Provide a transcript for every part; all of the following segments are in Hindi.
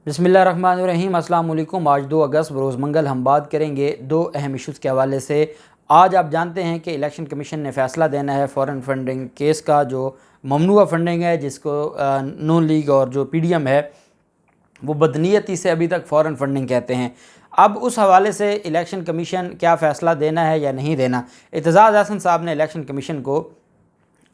बिस्मिल्लाहिर्रहमानिर्रहीम। अस्सलाम वालेकुम। आज 2 अगस्त बरोज़ मंगल हम बात करेंगे 2 अहम इशूज़ के हवाले से। आज आप जानते हैं कि इलेक्शन कमीशन ने फ़ैसला देना है फ़ॉरेन फंडिंग केस का, जो ममनुआ फंडिंग है, जिसको नून लीग और जो पीडीएम है वो बदनीयती से अभी तक फ़ॉरेन फंडिंग कहते हैं। अब उस हवाले से इलेक्शन कमीशन क्या फ़ैसला देना है या नहीं देना। एतजाज़ अहसन साहब ने इलेक्शन कमीशन को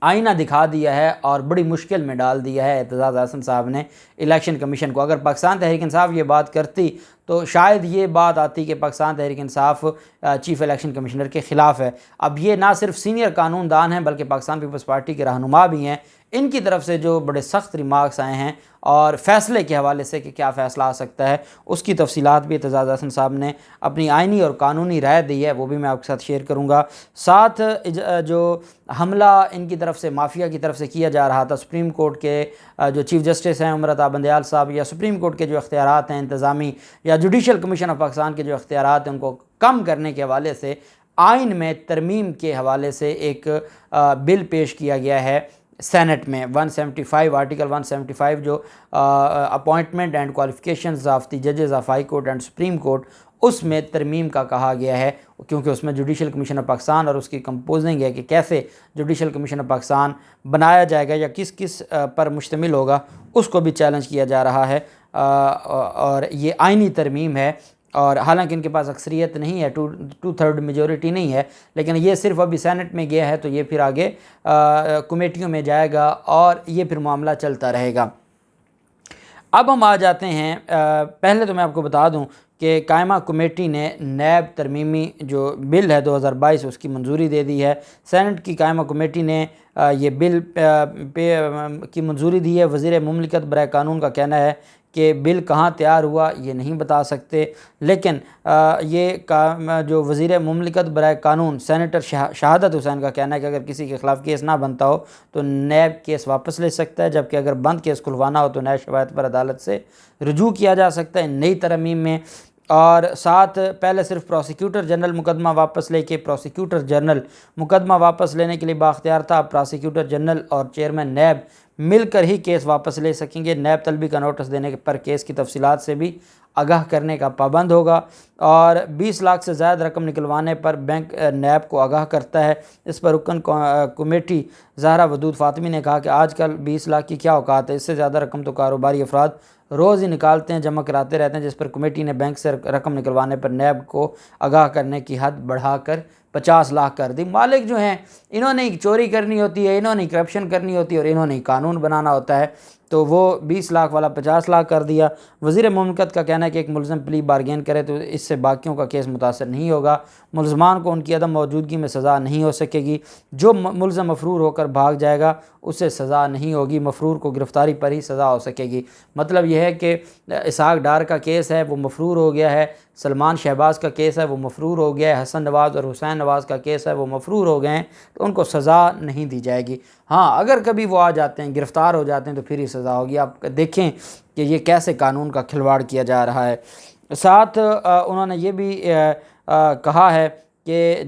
आईना दिखा दिया है और बड़ी मुश्किल में डाल दिया है एतजाज़ अहसन साहब ने इलेक्शन कमीशन को। अगर पाकिस्तान तहरीक इंसाफ ये बात करती तो शायद ये बात आती कि Pakistan Tehreek Insaf chief election commissioner के ख़िलाफ़ है। अब ये ना सिर्फ सीनियर कानूनदान हैं बल्कि पाकिस्तान पीपल्स पार्टी के रहनुमा भी हैं। इनकी तरफ से जो बड़े सख्त रिमार्क्स आए हैं और फ़ैसले के हवाले से कि क्या फ़ैसला आ सकता है, उसकी तफसीलात भी एतजाज़ अहसन साहब ने अपनी आइनी और कानूनी राय दी है, वो भी मैं आपके साथ शेयर करूँगा। साथ जो हमला इनकी तरफ से माफिया की तरफ से किया जा रहा था, सुप्रीम कोर्ट के जो चीफ़ जस्टिस हैं उमर अता बंदयाल साहब, या सुप्रीम कोर्ट के जो इख्तियारात हैं इंतज़ामी, या जुडिशल कमीशन ऑफ पाकिस्तान के जो इख्तियारात हैं उनको कम करने के हवाले से आइन में तरमीम के हवाले से एक बिल पेश किया गया है सेनेट में। 175 आर्टिकल 175 जो appointment and qualifications of the जजेस of high court and supreme court, उसमें तरमीम का कहा गया है, क्योंकि उसमें जुडिशल कमीशन ऑफ पाकिस्तान और उसकी कंपोजिंग है कि कैसे जुडिशल कमीशन ऑफ पाकिस्तान बनाया जाएगा या किस किस पर मुश्तमिल होगा, उसको भी चैलेंज किया जा रहा है। और ये आइनी तरमीम है और हालांकि इनके पास अक्सरियत नहीं है, टू थर्ड मेजॉरिटी नहीं है, लेकिन ये सिर्फ अभी सेनेट में गया है तो ये फिर आगे कमेटियों में जाएगा और ये फिर मामला चलता रहेगा। अब हम आ जाते हैं, पहले तो मैं आपको बता दूं कि कायमा कमेटी ने नैब तरमीमी जो बिल है 2022 उसकी मंजूरी दे दी है। सेनेट की कायमा कमेटी ने ये बिल की मंजूरी दी है। वज़ीर मुमलिकत बराए कानून का कहना है कि बिल कहाँ तैयार हुआ ये नहीं बता सकते, लेकिन जो वज़ीर मुमलिकत बराए कानून सेनेटर शहादत हुसैन का कहना है कि अगर किसी के ख़िलाफ़ केस ना बनता हो तो नैब केस वापस ले सकता है, जबकि अगर बंद केस खुलवाना हो तो नैब शवायद पर अदालत से रुजू किया जा सकता है नई तरमीम में। और साथ पहले सिर्फ प्रोसिक्यूटर जनरल मुकदमा वापस लेके प्रोसिक्यूटर जनरल मुकदमा वापस लेने के लिए बाख्तियार था। अब प्रोसिक्यूटर जनरल और चेयरमैन नैब मिलकर ही केस वापस ले सकेंगे। नैब तलबी का नोटिस देने पर केस की तफसीलात से भी आगाह करने का पाबंद होगा और 20 लाख से ज़्यादा रकम निकलवाने पर बैंक नैब को आगाह करता है। इस पर रुकन कमेटी ज़हरा वदूद फ़ातिमी ने कहा कि आजकल 20 लाख की क्या औकात है, इससे ज़्यादा रकम तो कारोबारी अफराद रोज़ ही निकालते हैं, जमा कराते रहते हैं, जिस पर कमेटी ने बैंक से रकम निकलवाने पर नैब को आगाह करने की हद बढ़ाकर 50 लाख कर दी। मालिक जो हैं इन्होंने ही चोरी करनी होती है, इन्होंने ही करप्शन करनी होती है और इन्होंने ही कानून बनाना होता है, तो वो 20 लाख वाला 50 लाख कर दिया। वज़ीर मुमलिकत का कहना है कि एक मुलज़म प्ली बारगेन करे तो इससे बाकियों का केस मुतासर नहीं होगा। मुलज़मान को उनकी अदम मौजूदगी में सज़ा नहीं हो सकेगी। जो मुलज़म मफरूर होकर भाग जाएगा उसे सज़ा नहीं होगी, मफरूर को गिरफ़्तारी पर ही सज़ा हो सकेगी। मतलब यह है कि इसहाक डार का केस है वो मफरूर हो गया है, सलमान शहबाज़ का केस है वो मफरूर हो गया है, हसन नवाज़ और हुसैन नवाज़ का केस है वो मफरूर हो गए हैं, तो उनको सज़ा नहीं दी जाएगी। हाँ, अगर कभी वो आ जाते हैं, गिरफ़्तार हो जाते हैं तो फिर ही सज़ा होगी। आप देखें कि ये कैसे कानून का खिलवाड़ किया जा रहा है। साथ उन्होंने ये भी कहा है कि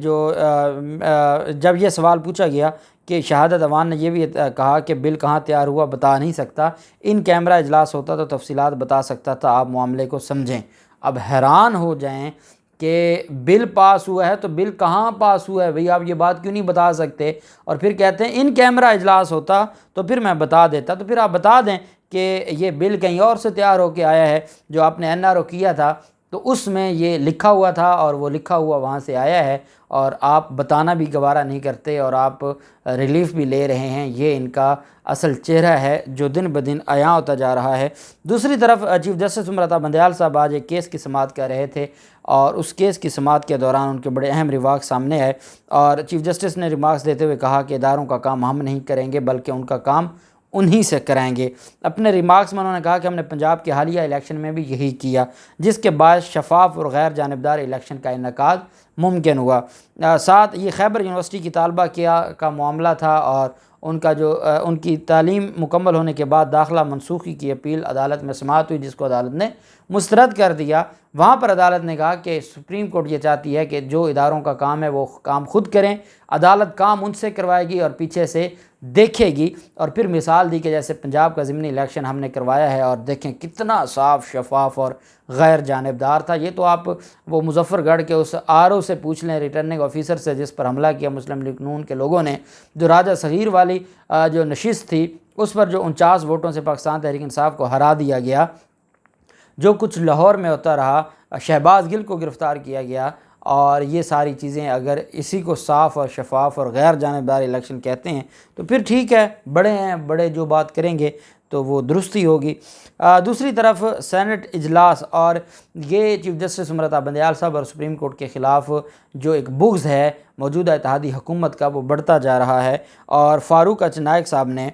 जब ये सवाल पूछा गया कि शहादत अवान ने यह भी कहा कि बिल कहाँ तैयार हुआ बता नहीं सकता, इन कैमरा इजलास होता तो तफसीलात बता सकता था, आप मामले को समझें। अब हैरान हो जाएं कि बिल पास हुआ है तो बिल कहाँ पास हुआ है भाई, आप ये बात क्यों नहीं बता सकते, और फिर कहते हैं इन कैमरा इजलास होता तो फिर मैं बता देता। तो फिर आप बता दें कि ये बिल कहीं और से तैयार होकर आया है, जो आपने एनआरओ किया था तो उसमें ये लिखा हुआ था और वो लिखा हुआ वहाँ से आया है, और आप बताना भी गवारा नहीं करते और आप रिलीफ भी ले रहे हैं। ये इनका असल चेहरा है जो दिन ब दिन आया होता जा रहा है। दूसरी तरफ चीफ जस्टिस उमर अता बंदयाल साहब आज एक केस की समाअत कर रहे थे और उस केस की समाअत के दौरान उनके बड़े अहम रिमार्क्स सामने आए और चीफ जस्टिस ने रिमार्क्स देते हुए कहा कि इदारों का काम हम नहीं करेंगे बल्कि उनका काम उन्हीं से कराएंगे। अपने रिमार्क्स में उन्होंने कहा कि हमने पंजाब के हालिया इलेक्शन में भी यही किया, जिसके बाद शफाफ और गैर जानिबदार इलेक्शन का इनेकाद मुमकिन हुआ। साथ ये खैबर यूनिवर्सिटी की तालबा का मामला था और उनका जो उनकी तालीम मुकम्मल होने के बाद दाखिला मनसूखी की अपील अदालत में समाअत हुई, जिसको अदालत ने मुस्तरद कर दिया। वहाँ पर अदालत ने कहा कि सुप्रीम कोर्ट ये चाहती है कि जो इदारों का काम है वो काम खुद करें, अदालत काम उनसे करवाएगी और पीछे से देखेगी। और फिर मिसाल दी कि जैसे पंजाब का ज़िमनी इलेक्शन हमने करवाया है और देखें कितना साफ़ शफाफ और गैर जानिबदार था। ये तो आप वो मुजफ्फरगढ़ के उस RO से पूछ लें, रिटर्निंग ऑफिसर से, जिस पर हमला किया मुस्लिम लीग नून के लोगों ने, जो राजा सगीर वाली जो नशिस्त थी उस पर जो 49 वोटों से पाकिस्तान तहरीक इंसाफ को हरा दिया गया। जो कुछ लाहौर में होता रहा, शहबाज गिल को गिरफ़्तार किया गया। और ये सारी चीज़ें अगर इसी को साफ़ और शफाफ और गैर जानिबदार इलेक्शन कहते हैं तो फिर ठीक है, बड़े हैं, बड़े जो बात करेंगे तो वो दुरुस्ती होगी। दूसरी तरफ सेनेट इजलास और ये चीफ जस्टिस उमरता बंदयाल साहब और सुप्रीम कोर्ट के ख़िलाफ़ जो एक बुग़्ज़ है मौजूदा इत्तेहादी हुकूमत का, वो बढ़ता जा रहा है। और फ़ारूक अचनायक साहब ने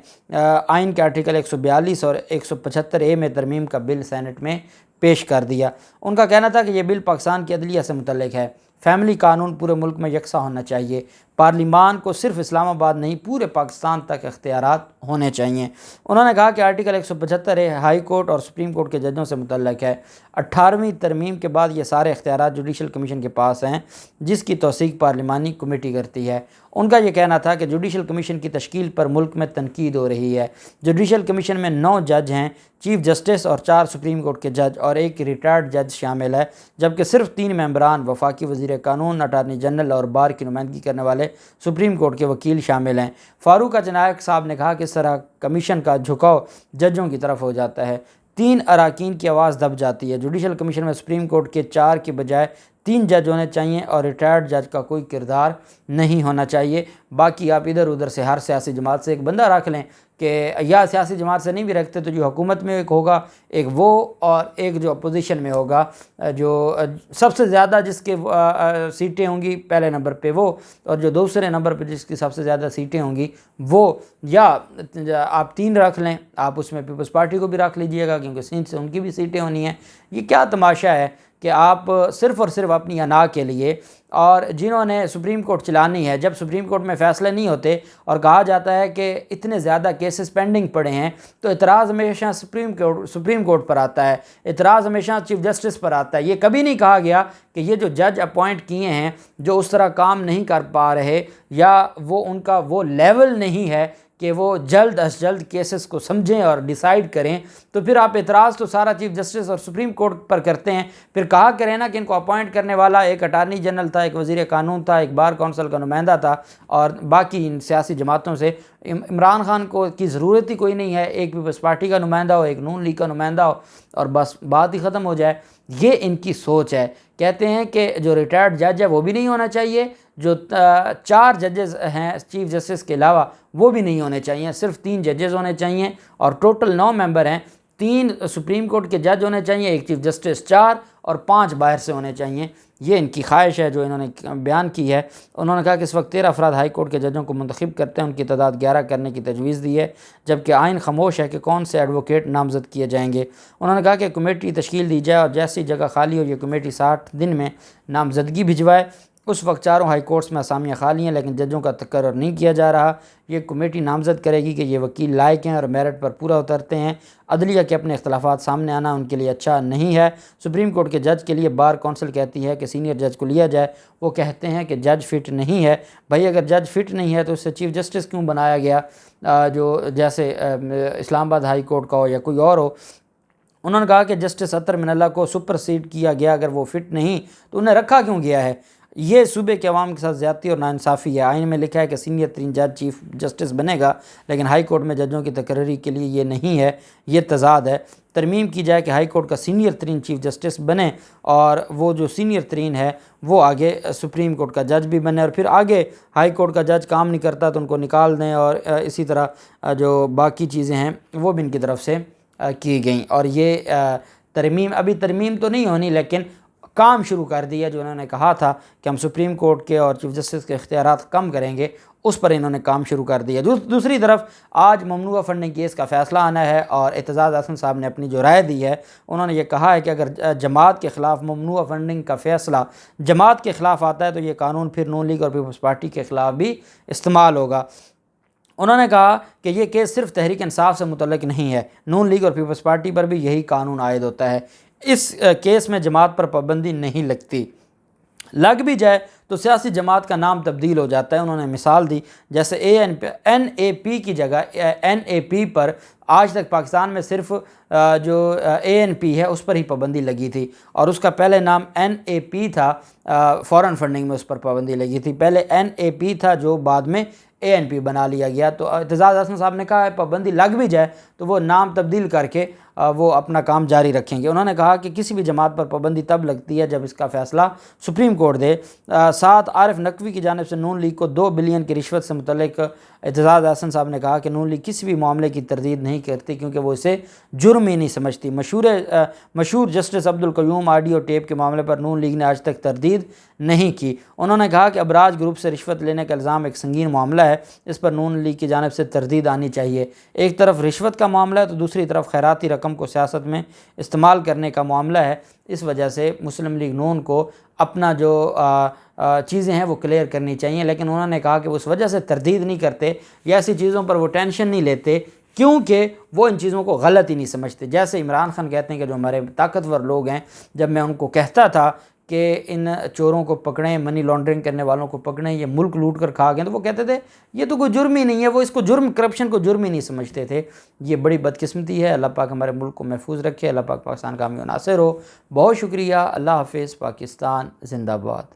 आइन के आर्टिकल 142 और 175A में तरमीम का बिल सेनेट में पेश कर दिया। उनका कहना था कि यह बिल पाकिस्तान की अदलिया से मुतल्लिक है। फैमिली कानून पूरे मुल्क में यकसा होना चाहिए। पार्लिमान को सिर्फ इस्लामाबाद नहीं पूरे पाकिस्तान तक इख्तियारात होने चाहिए। उन्होंने कहा कि आर्टिकल 175A हाई कोर्ट और सुप्रीम कोर्ट के जजों से मुतल्लिक है। 18वीं तरमीम के बाद ये सारे इख्तियारात जुडिशल कमीशन के पास हैं, जिसकी तौसीक पार्लिमानी कमेटी करती है। उनका यह कहना था कि जुडिशल कमीशन की तश्कील पर मुल्क में तनकीद हो रही है। जुडिशल कमीशन में 9 जज हैं, चीफ जस्टिस और 4 सुप्रीम कोर्ट के जज और 1 रिटायर्ड जज शामिल है, जबकि सिर्फ 3 मेंबरान वफाकी वज़ीर कानून, अटारनी जनरल और बार की नुमाइंदगी करने वाले सुप्रीम कोर्ट के वकील शामिल हैं। फ़ारूक अचनायक साहब ने कहा कि इस तरह कमीशन का झुकाव जजों की तरफ हो जाता है। 3 अराकीन की आवाज़ दब जाती है। जुडिशल कमीशन में सुप्रीम कोर्ट के 4 की बजाय 3 जज होने चाहिए और रिटायर्ड जज का कोई किरदार नहीं होना चाहिए। बाकी आप इधर उधर से हर सियासी जमात से एक बंदा रख लें कि या सियासी जमात से नहीं भी रखते तो जो हुकूमत में एक होगा, एक वो और एक जो अपोजिशन में होगा, जो सबसे ज़्यादा जिसके सीटें होंगी पहले नंबर पे वो, और जो दूसरे नंबर पे जिसकी सबसे ज़्यादा सीटें होंगी वो। या आप 3 रख लें, आप उसमें पीपल्स पार्टी को भी रख लीजिएगा क्योंकि सीट से उनकी भी सीटें होनी हैं। ये क्या तमाशा है कि आप सिर्फ़ और सिर्फ अपनी अना के लिए, और जिन्होंने सुप्रीम कोर्ट चलानी है, जब सुप्रीम कोर्ट में फ़ैसले नहीं होते और कहा जाता है कि इतने ज़्यादा केसेस पेंडिंग पड़े हैं, तो इतराज़ हमेशा सुप्रीम कोर्ट पर आता है, इतराज़ हमेशा चीफ जस्टिस पर आता है। ये कभी नहीं कहा गया कि ये जो जज अपॉइंट किए हैं जो उस तरह काम नहीं कर पा रहे या वो उनका वो लेवल नहीं है कि वो जल्द अज जल्द केसेस को समझें और डिसाइड करें, तो फिर आप एतराज़ तो सारा चीफ जस्टिस और सुप्रीम कोर्ट पर करते हैं। फिर कहा करें ना कि इनको अपॉइंट करने वाला एक अटारनी जनरल था, एक वज़ीर कानून था, एक बार काउंसिल का नुमाइंदा था, और बाकी इन सियासी जमातों से इमरान खान को की ज़रूरत ही कोई नहीं है, एक पीपल्स पार्टी का नुमाइंदा हो, एक नून लीग का नुमाइंदा हो और बस बात ही ख़त्म हो जाए। ये इनकी सोच है। कहते हैं कि जो रिटायर्ड जज है वो भी नहीं होना चाहिए, जो 4 जजेस हैं चीफ जस्टिस के अलावा वो भी नहीं होने चाहिए, सिर्फ 3 जजेस होने चाहिए और टोटल 9 मेंबर हैं। 3 सुप्रीम कोर्ट के जज होने चाहिए, 1 चीफ जस्टिस, 4 और 5 बाहर से होने चाहिए। ये इनकी ख्वाहिश है जो इन्होंने बयान की है। उन्होंने कहा कि इस वक्त 13 अफराद हाई कोर्ट के जजों को मुंतखब करते हैं, उनकी तादाद 11 करने की तजवीज़ दी है, जबकि आइन खामोश है कि कौन से एडवोकेट नामजद किए जाएंगे। उन्होंने कहा कि कमेटी तश्कील दी जाए और जैसी जगह खाली हो ये कमेटी 60 दिन में नामजदगी भिजवाए। उस वक्त 4 हाई कोर्ट्स में असामियाँ खाली हैं लेकिन जजों का तकर्रर नहीं किया जा रहा। ये कमेटी नामजद करेगी कि ये वकील लायक हैं और मेरिट पर पूरा उतरते हैं। अदलिया के अपने इख्तलाफात सामने आना उनके लिए अच्छा नहीं है। सुप्रीम कोर्ट के जज के लिए बार कौंसिल कहती है कि सीनियर जज को लिया जाए, वो कहते हैं कि जज फिट नहीं है। भाई अगर जज फिट नहीं है तो उससे चीफ जस्टिस क्यों बनाया गया, जो जैसे इस्लामाबाद हाई कोर्ट का हो या कोई और हो। उन्होंने कहा कि जस्टिस अतर मिनल्ला को सुपरसीड किया गया, अगर वो फिट नहीं तो उन्हें रखा क्यों गया है। ये सूबे के अवाम के साथ ज़्यादती और नाइंसाफ़ी है। आइन में लिखा है कि सीनियर 3 जज चीफ जस्टिस बनेगा, लेकिन हाई कोर्ट में जजों की तकर्री के लिए ये नहीं है, ये तज़ाद है। तरमीम की जाए कि हाई कोर्ट का सीनियर 3 चीफ जस्टिस बने और वो जो सीनियर 3 है वो आगे सुप्रीम कोर्ट का जज भी बने, और फिर आगे हाई कोर्ट का जज काम नहीं करता तो उनको निकाल दें, और इसी तरह जो बाकी चीज़ें हैं वो भी इनकी तरफ से की गई। और ये तरमीम अभी तरमीम तो नहीं होनी लेकिन काम शुरू कर दिया। जो उन्होंने कहा था कि हम सुप्रीम कोर्ट के और चीफ जस्टिस के इख्तियारात कम करेंगे, उस पर इन्होंने काम शुरू कर दिया। दूसरी तरफ आज ममनुआ फंडिंग केस का फ़ैसला आना है और एतजाज़ हसन साहब ने अपनी जो राय दी है, उन्होंने ये कहा है कि अगर जमात के ख़िलाफ़ ममनुआ फंडिंग का फ़ैसला जमात के ख़िलाफ़ आता है तो ये कानून फिर नून लीग और पीपल्स पार्टी के ख़िलाफ़ भी इस्तेमाल होगा। उन्होंने कहा कि ये केस सिर्फ तहरीक इंसाफ से मुतल्लिक नहीं है, नून लीग और पीपल्स पार्टी पर भी यही कानून आयद होता है। इस केस में जमात पर पाबंदी नहीं लगती, लग भी जाए तो सियासी जमात का नाम तब्दील हो जाता है। उन्होंने मिसाल दी जैसे NAP की जगह NAP पर आज तक पाकिस्तान में सिर्फ जो ANP है उस पर ही पाबंदी लगी थी, और उसका पहले नाम NAP था। फॉरेन फंडिंग में उस पर पाबंदी लगी थी। पहले NAP था जो बाद में ANP बना लिया गया। तो एतजाज़ हसन साहब ने कहा है पाबंदी लग भी जाए तो वो नाम तब्दील करके वो अपना काम जारी रखेंगे। उन्होंने कहा कि किसी भी जमात पर पाबंदी तब लगती है जब इसका फ़ैसला सुप्रीम कोर्ट दे। साथ आरिफ नकवी की जानिब से नून लीग को 2 बिलियन की रिश्वत से मुतल्लिक एतजाज़ हसन साहब ने कहा कि नून लीग किसी भी मामले की तरदीद नहीं करती क्योंकि वो इसे जुर्म ही नहीं समझती। मशहूर justice Abdul Qayyum audio tape के मामले पर नून लीग ने आज तक तरदीद नहीं की। उन्होंने कहा कि अबराज ग्रुप से रिश्वत लेने का इल्ज़ाम एक संगीन मामला है, इस पर नून लीग की जानिब से तरदीद आनी चाहिए। एक तरफ रिश्वत का मामला है तो दूसरी तरफ खैराती रकम को सियासत में इस्तेमाल करने का मामला है। इस वजह से मुस्लिम लीग नून को अपना जो चीज़ें हैं वो क्लियर करनी चाहिए। लेकिन उन्होंने कहा कि उस वजह से तरदीद नहीं करते या ऐसी चीज़ों पर वो टेंशन नहीं लेते क्योंकि वो इन चीज़ों को गलत ही नहीं समझते। जैसे इमरान खान कहते हैं कि जो हमारे ताकतवर लोग हैं, जब मैं उनको कहता था कि इन चोरों को पकड़ें, मनी लॉन्ड्रिंग करने वालों को पकड़ें, ये मुल्क लूट कर खा गए, तो वो कहते थे ये तो कोई जुर्म ही नहीं है। वो इसको जुर्म, करप्शन को जुर्म ही नहीं समझते थे। ये बड़ी बदकिस्मती है। अल्लाह पाक हमारे मुल्क को महफूज रखे। अल्लाह पाक पाकिस्तान का हामी नासिर हो। बहुत शुक्रिया। अल्लाह हाफिज़। पाकिस्तान जिंदाबाद।